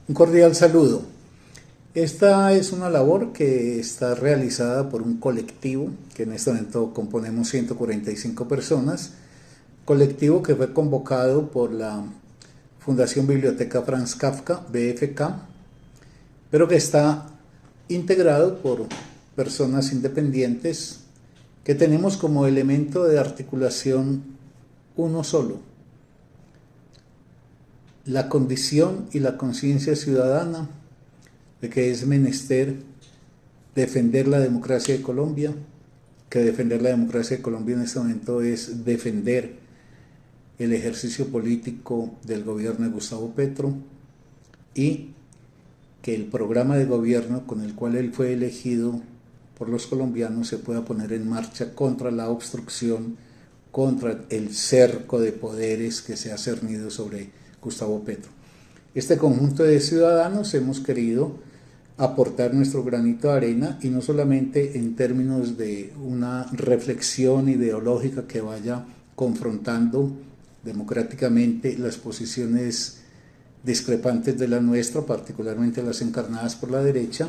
Un cordial saludo. Esta es una labor que está realizada por un colectivo, que en este momento componemos 145 personas, colectivo que fue convocado por la Fundación Biblioteca Franz Kafka, BFK, pero que está integrado por personas independientes que tenemos como elemento de articulación uno solo: la condición y la conciencia ciudadana de que es menester defender la democracia de Colombia, que defender la democracia de Colombia en este momento es defender el ejercicio político del gobierno de Gustavo Petro, y que el programa de gobierno con el cual él fue elegido por los colombianos se pueda poner en marcha contra la obstrucción, contra el cerco de poderes que se ha cernido sobre Gustavo Petro. Este conjunto de ciudadanos hemos querido aportar nuestro granito de arena, y no solamente en términos de una reflexión ideológica que vaya confrontando democráticamente las posiciones discrepantes de la nuestra, particularmente las encarnadas por la derecha,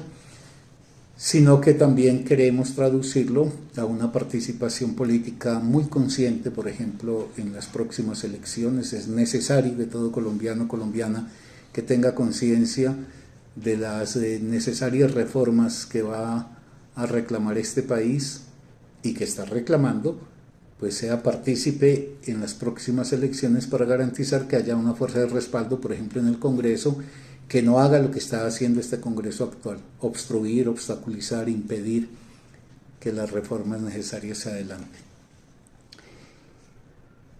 sino que también queremos traducirlo a una participación política muy consciente. Por ejemplo, en las próximas elecciones es necesario que todo colombiano o colombiana que tenga conciencia de las necesarias reformas que va a reclamar este país y que está reclamando, pues sea partícipe en las próximas elecciones para garantizar que haya una fuerza de respaldo, por ejemplo en el Congreso, que no haga lo que está haciendo este Congreso actual: obstruir, obstaculizar, impedir que las reformas necesarias se adelanten.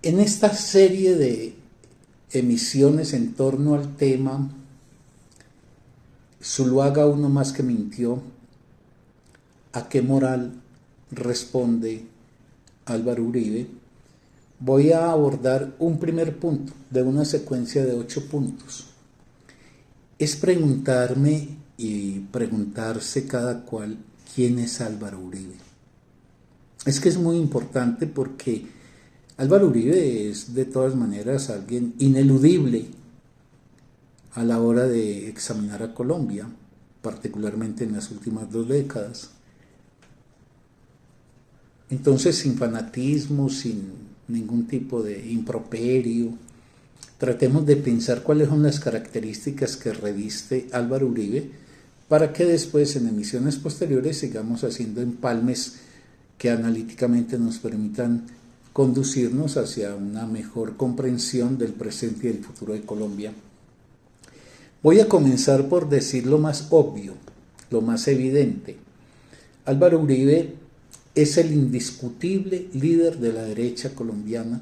En esta serie de emisiones en torno al tema Zuluaga uno más que mintió, ¿a qué moral responde Álvaro Uribe?, voy a abordar un primer punto de una secuencia de 8 puntos. Es preguntarme y preguntarse cada cual quién es Álvaro Uribe. Es que es muy importante porque Álvaro Uribe es de todas maneras alguien ineludible a la hora de examinar a Colombia, particularmente en las últimas 2 décadas. Entonces, sin fanatismo, sin ningún tipo de improperio, tratemos de pensar cuáles son las características que reviste Álvaro Uribe, para que después en emisiones posteriores sigamos haciendo empalmes que analíticamente nos permitan conducirnos hacia una mejor comprensión del presente y del futuro de Colombia. Voy a comenzar por decir lo más obvio, lo más evidente. Álvaro Uribe es el indiscutible líder de la derecha colombiana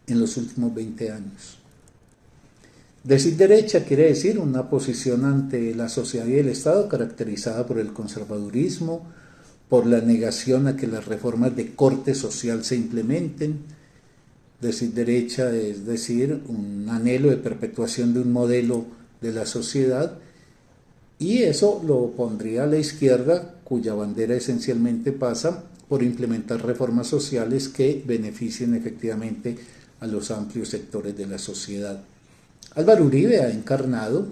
en los últimos 20 años. Decir derecha quiere decir una posición ante la sociedad y el Estado caracterizada por el conservadurismo, por la negación a que las reformas de corte social se implementen. Decir derecha es decir un anhelo de perpetuación de un modelo de la sociedad, y eso lo pondría a la izquierda, cuya bandera esencialmente pasa por implementar reformas sociales que beneficien efectivamente a los amplios sectores de la sociedad. Álvaro Uribe ha encarnado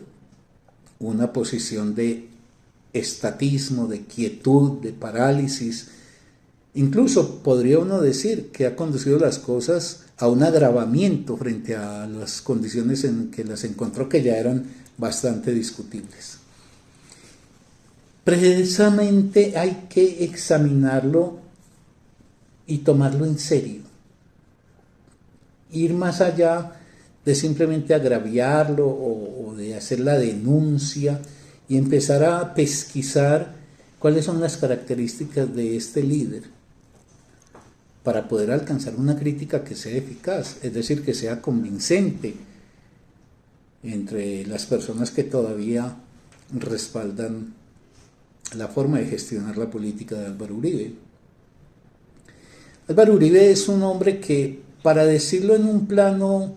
una posición de estatismo, de quietud, de parálisis. Incluso podría uno decir que ha conducido las cosas a un agravamiento frente a las condiciones en que las encontró, que ya eran bastante discutibles. Precisamente hay que examinarlo y tomarlo en serio, ir más allá de simplemente agraviarlo o de hacer la denuncia, y empezar a pesquisar cuáles son las características de este líder para poder alcanzar una crítica que sea eficaz, es decir, que sea convincente entre las personas que todavía respaldan la forma de gestionar la política de Álvaro Uribe. Álvaro Uribe es un hombre que, para decirlo en un plano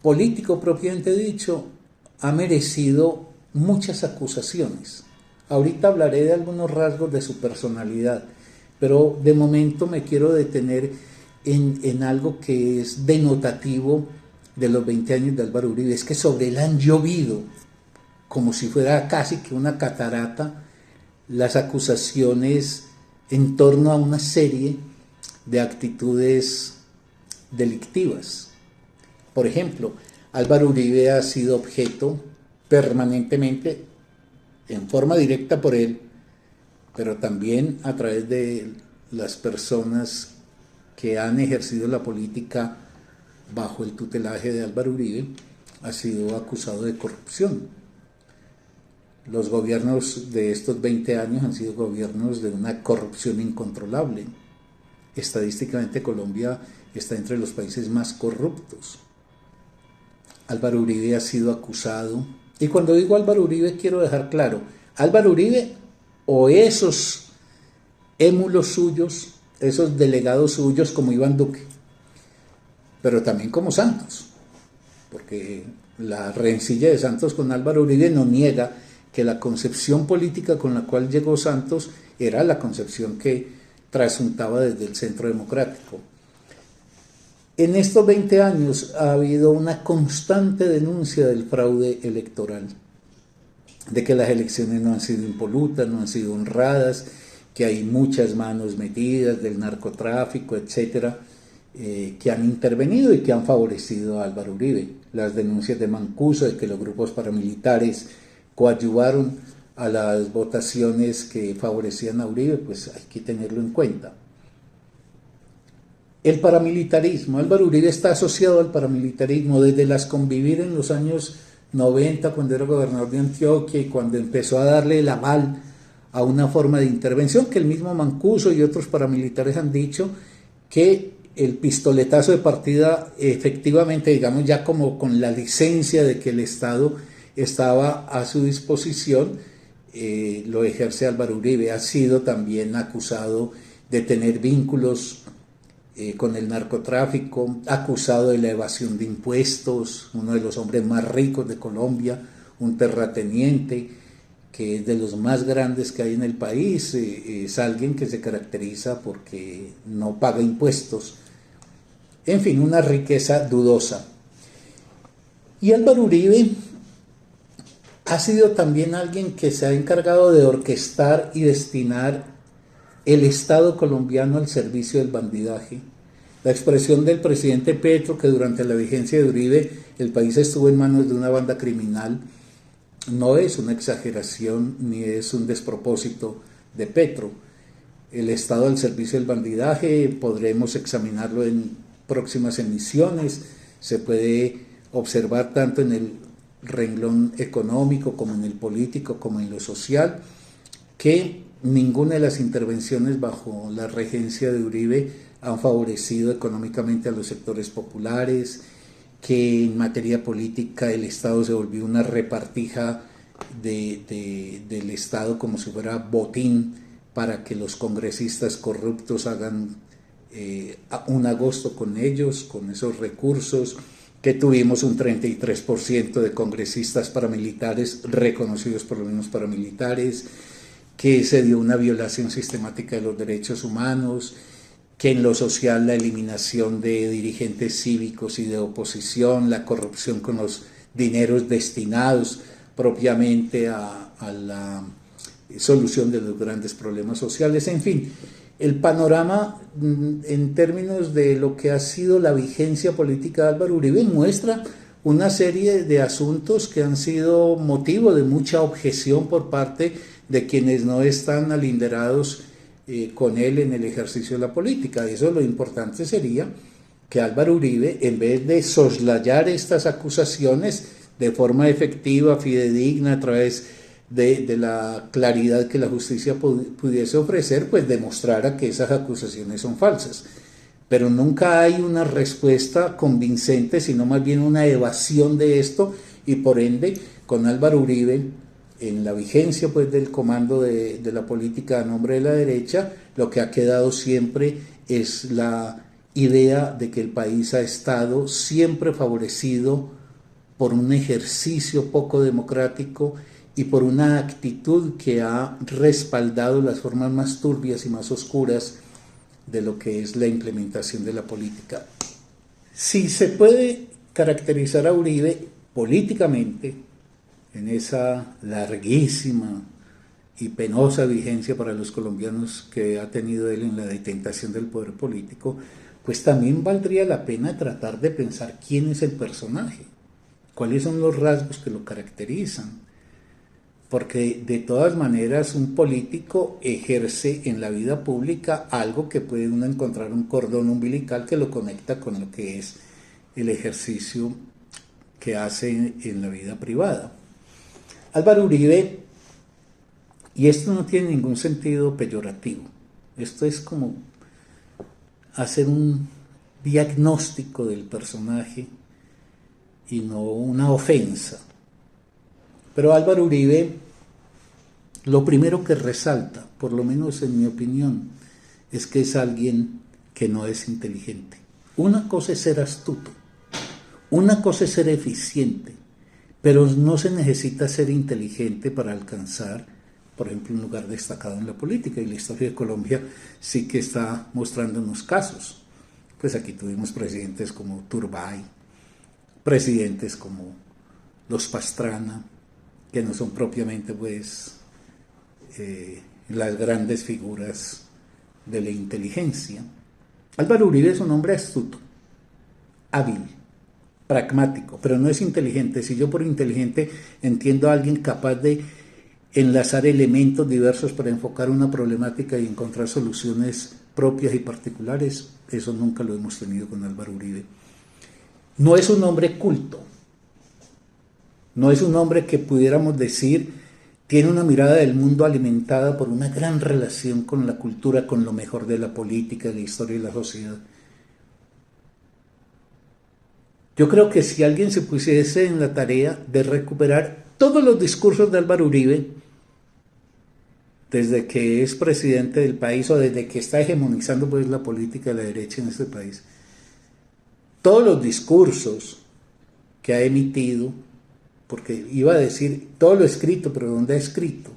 político propiamente dicho, ha merecido muchas acusaciones. Ahorita hablaré de algunos rasgos de su personalidad, pero de momento me quiero detener en algo que es denotativo de los 20 años de Álvaro Uribe. Es que sobre él han llovido como si fuera casi que una catarata, las acusaciones en torno a una serie de actitudes delictivas. Por ejemplo, Álvaro Uribe ha sido objeto permanentemente, en forma directa por él, pero también a través de las personas que han ejercido la política bajo el tutelaje de Álvaro Uribe, ha sido acusado de corrupción. Los gobiernos de estos 20 años han sido gobiernos de una corrupción incontrolable. Estadísticamente Colombia está entre los países más corruptos. Álvaro Uribe ha sido acusado, y cuando digo Álvaro Uribe quiero dejar claro, Álvaro Uribe o esos émulos suyos, esos delegados suyos como Iván Duque, pero también como Santos, porque la rencilla de Santos con Álvaro Uribe no niega que la concepción política con la cual llegó Santos era la concepción que trasuntaba desde el Centro Democrático. En estos 20 años ha habido una constante denuncia del fraude electoral, de que las elecciones no han sido impolutas, no han sido honradas, que hay muchas manos metidas del narcotráfico, etcétera, que han intervenido y que han favorecido a Álvaro Uribe. Las denuncias de Mancuso de que los grupos paramilitares coadyuvaron a las votaciones que favorecían a Uribe, pues hay que tenerlo en cuenta. El paramilitarismo, Álvaro Uribe está asociado al paramilitarismo desde las convivir en los años 90, cuando era gobernador de Antioquia y cuando empezó a darle el aval a una forma de intervención que el mismo Mancuso y otros paramilitares han dicho que el pistoletazo de partida efectivamente, digamos ya como con la licencia de que el Estado estaba a su disposición, lo ejerce Álvaro Uribe. Ha sido también acusado de tener vínculos con el narcotráfico, acusado de la evasión de impuestos, uno de los hombres más ricos de Colombia, un terrateniente que es de los más grandes que hay en el país, es alguien que se caracteriza porque no paga impuestos, en fin, una riqueza dudosa. Y Álvaro Uribe ha sido también alguien que se ha encargado de orquestar y destinar el Estado colombiano al servicio del bandidaje. La expresión del presidente Petro, que durante la vigencia de Uribe el país estuvo en manos de una banda criminal, no es una exageración ni es un despropósito de Petro. El Estado al servicio del bandidaje podremos examinarlo en próximas emisiones, se puede observar tanto en el renglón económico como en el político como en lo social, que ninguna de las intervenciones bajo la regencia de Uribe han favorecido económicamente a los sectores populares, que en materia política el Estado se volvió una repartija del Estado como si fuera botín para que los congresistas corruptos hagan un agosto con ellos, con esos recursos, que tuvimos un 33% de congresistas paramilitares reconocidos por los mismos paramilitares, que se dio una violación sistemática de los derechos humanos, que en lo social la eliminación de dirigentes cívicos y de oposición, la corrupción con los dineros destinados propiamente a la solución de los grandes problemas sociales, en fin, el panorama en términos de lo que ha sido la vigencia política de Álvaro Uribe muestra una serie de asuntos que han sido motivo de mucha objeción por parte de quienes no están alinderados con él en el ejercicio de la política. Eso lo importante sería que Álvaro Uribe, en vez de soslayar estas acusaciones de forma efectiva, fidedigna, a través de la claridad que la justicia pudiese ofrecer, pues demostrara que esas acusaciones son falsas. Pero nunca hay una respuesta convincente, sino más bien una evasión de esto, y por ende, con Álvaro Uribe, en la vigencia pues del comando de la política a nombre de la derecha, lo que ha quedado siempre es la idea de que el país ha estado siempre favorecido por un ejercicio poco democrático y por una actitud que ha respaldado las formas más turbias y más oscuras de lo que es la implementación de la política. Si se puede caracterizar a Uribe políticamente, en esa larguísima y penosa vigencia para los colombianos que ha tenido él en la detentación del poder político, pues también valdría la pena tratar de pensar quién es el personaje, cuáles son los rasgos que lo caracterizan, porque de todas maneras un político ejerce en la vida pública algo que puede uno encontrar un cordón umbilical que lo conecta con lo que es el ejercicio que hace en la vida privada. Álvaro Uribe, y esto no tiene ningún sentido peyorativo, esto es como hacer un diagnóstico del personaje y no una ofensa. Pero Álvaro Uribe, lo primero que resalta, por lo menos en mi opinión, es que es alguien que no es inteligente. Una cosa es ser astuto, una cosa es ser eficiente, pero no se necesita ser inteligente para alcanzar, por ejemplo, un lugar destacado en la política, y la historia de Colombia sí que está mostrando unos casos. Pues aquí tuvimos presidentes como Turbay, presidentes como los Pastrana, que no son propiamente pues las grandes figuras de la inteligencia. Álvaro Uribe es un hombre astuto, hábil, pragmático, pero no es inteligente. Si yo por inteligente entiendo a alguien capaz de enlazar elementos diversos para enfocar una problemática y encontrar soluciones propias y particulares, eso nunca lo hemos tenido con Álvaro Uribe. No es un hombre culto, no es un hombre que pudiéramos decir tiene una mirada del mundo alimentada por una gran relación con la cultura, con lo mejor de la política, de la historia y la sociedad. Yo creo que si alguien se pusiese en la tarea de recuperar todos los discursos de Álvaro Uribe, desde que es presidente del país o desde que está hegemonizando pues la política de la derecha en este país, todos los discursos que ha emitido, porque iba a decir todo lo escrito, pero ¿dónde ha escrito?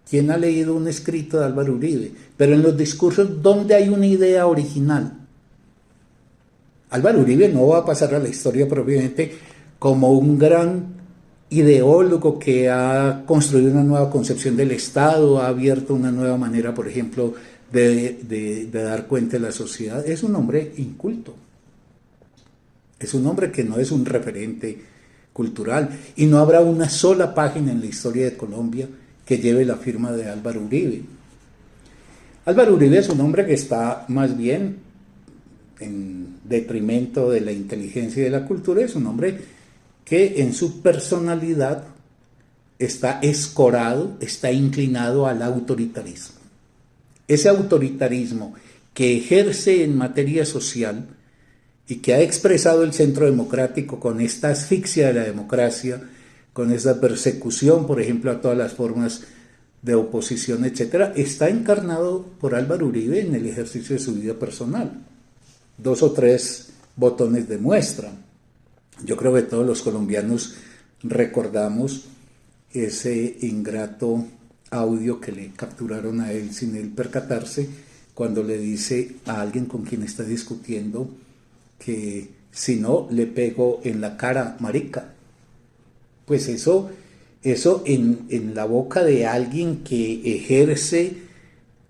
¿Quién ha leído un escrito de Álvaro Uribe? Pero en los discursos, ¿dónde hay una idea original? Álvaro Uribe no va a pasar a la historia propiamente como un gran ideólogo que ha construido una nueva concepción del Estado, ha abierto una nueva manera, por ejemplo, de dar cuenta de la sociedad. Es un hombre inculto. Es un hombre que no es un referente cultural, y no habrá una sola página en la historia de Colombia que lleve la firma de Álvaro Uribe. Álvaro Uribe es un hombre que está más bien en detrimento de la inteligencia y de la cultura, es un hombre que en su personalidad está escorado, está inclinado al autoritarismo. Ese autoritarismo que ejerce en materia social y que ha expresado el Centro Democrático con esta asfixia de la democracia, con esa persecución, por ejemplo, a todas las formas de oposición, etcétera, está encarnado por Álvaro Uribe en el ejercicio de su vida personal. 2 o 3 botones de muestra. Yo creo que todos los colombianos recordamos ese ingrato audio que le capturaron a él sin él percatarse, cuando le dice a alguien con quien está discutiendo que si no le pego en la cara, marica. Pues eso en la boca de alguien que ejerce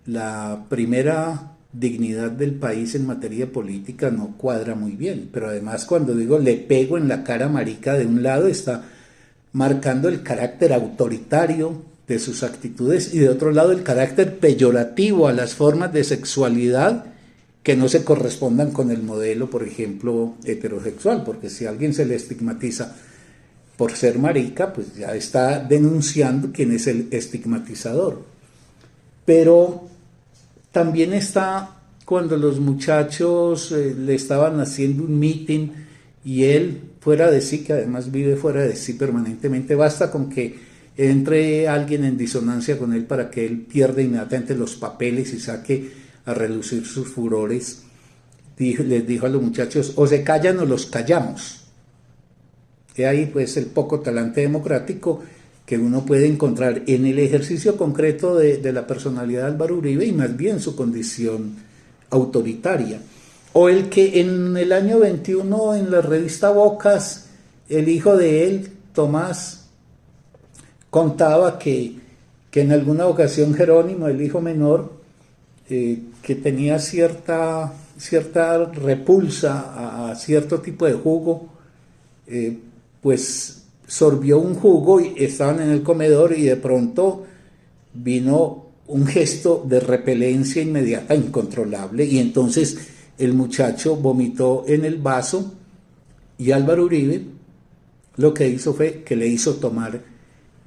la primera dignidad del país en materia política no cuadra muy bien. Pero además, cuando digo le pego en la cara, marica, de un lado está marcando el carácter autoritario de sus actitudes y de otro lado el carácter peyorativo a las formas de sexualidad que no se correspondan con el modelo, por ejemplo, heterosexual, porque si a alguien se le estigmatiza por ser marica, pues ya está denunciando quién es el estigmatizador. Pero también está cuando los muchachos le estaban haciendo un meeting y él, fuera de sí, que además vive fuera de sí permanentemente, basta con que entre alguien en disonancia con él para que él pierda inmediatamente los papeles y saque a relucir sus furores. Les dijo a los muchachos, o se callan o los callamos. Y ahí pues el poco talante democrático que uno puede encontrar en el ejercicio concreto de la personalidad de Álvaro Uribe y más bien su condición autoritaria. O el que en el año 21 en la revista Bocas, el hijo de él, Tomás, contaba que en alguna ocasión Jerónimo, el hijo menor, que tenía cierta repulsa a cierto tipo de jugo, pues sorbió un jugo y estaban en el comedor y de pronto vino un gesto de repelencia inmediata, incontrolable, y entonces el muchacho vomitó en el vaso y Álvaro Uribe lo que hizo fue que le hizo tomar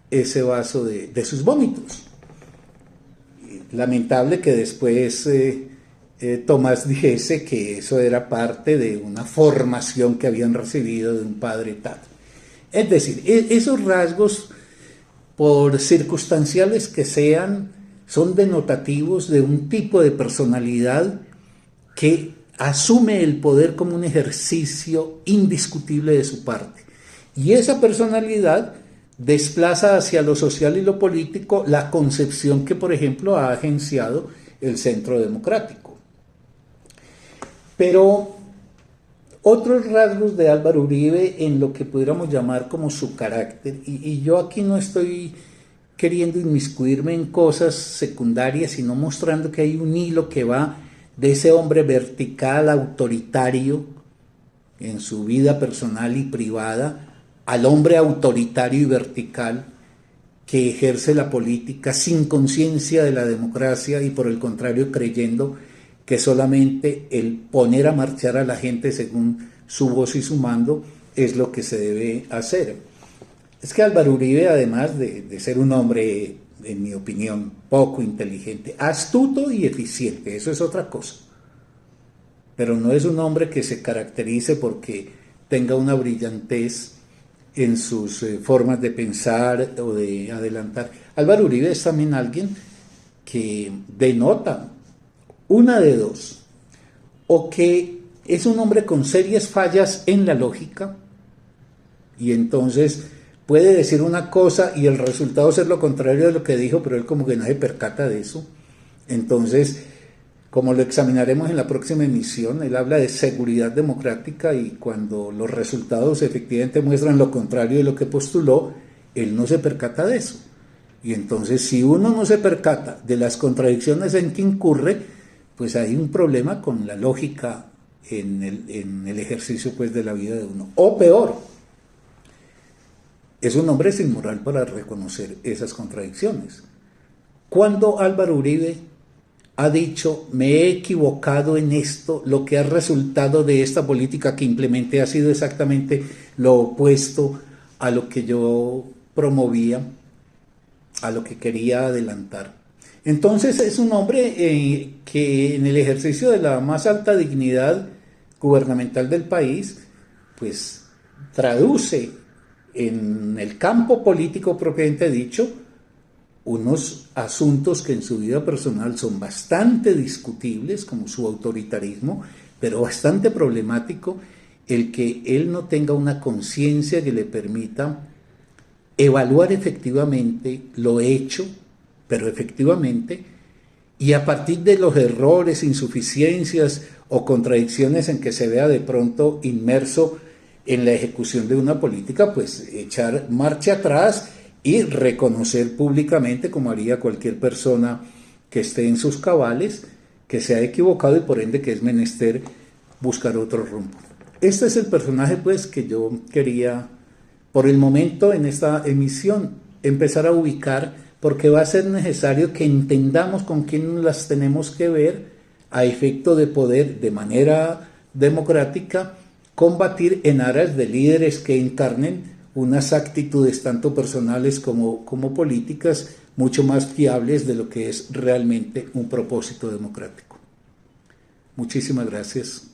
ese vaso de sus vómitos. Lamentable que después Tomás dijese que eso era parte de una formación que habían recibido de un padre tal. Es decir, esos rasgos, por circunstanciales que sean, son denotativos de un tipo de personalidad que asume el poder como un ejercicio indiscutible de su parte. Y esa personalidad desplaza hacia lo social y lo político la concepción que, por ejemplo, ha agenciado el Centro Democrático. Pero otros rasgos de Álvaro Uribe en lo que pudiéramos llamar como su carácter, y yo aquí no estoy queriendo inmiscuirme en cosas secundarias, sino mostrando que hay un hilo que va de ese hombre vertical, autoritario, en su vida personal y privada, al hombre autoritario y vertical que ejerce la política sin conciencia de la democracia y por el contrario creyendo que solamente el poner a marchar a la gente según su voz y su mando es lo que se debe hacer. Es que Álvaro Uribe, además de ser un hombre, en mi opinión, poco inteligente, astuto y eficiente, eso es otra cosa, pero no es un hombre que se caracterice porque tenga una brillantez en sus formas de pensar o de adelantar. Álvaro Uribe es también alguien que denota una de dos, o que es un hombre con serias fallas en la lógica y entonces puede decir una cosa y el resultado ser lo contrario de lo que dijo, pero él como que no se percata de eso. Entonces, como lo examinaremos en la próxima emisión, él habla de seguridad democrática y cuando los resultados efectivamente muestran lo contrario de lo que postuló, él no se percata de eso. Y entonces, si uno no se percata de las contradicciones en que incurre, pues hay un problema con la lógica en el ejercicio pues, de la vida de uno. O peor, es un hombre sin moral para reconocer esas contradicciones. Cuando Álvaro Uribe ha dicho, me he equivocado en esto, lo que ha resultado de esta política que implementé ha sido exactamente lo opuesto a lo que yo promovía, a lo que quería adelantar? Entonces es un hombre que en el ejercicio de la más alta dignidad gubernamental del país, pues traduce en el campo político propiamente dicho unos asuntos que en su vida personal son bastante discutibles, como su autoritarismo, pero bastante problemático el que él no tenga una conciencia que le permita evaluar efectivamente lo hecho, pero efectivamente, y a partir de los errores, insuficiencias o contradicciones en que se vea de pronto inmerso en la ejecución de una política, pues echar marcha atrás y reconocer públicamente, como haría cualquier persona que esté en sus cabales, que se ha equivocado y por ende que es menester buscar otro rumbo. Este es el personaje pues que yo quería por el momento en esta emisión empezar a ubicar, porque va a ser necesario que entendamos con quién las tenemos que ver a efecto de poder de manera democrática combatir en aras de líderes que encarnen unas actitudes tanto personales como políticas mucho más fiables de lo que es realmente un propósito democrático. Muchísimas gracias.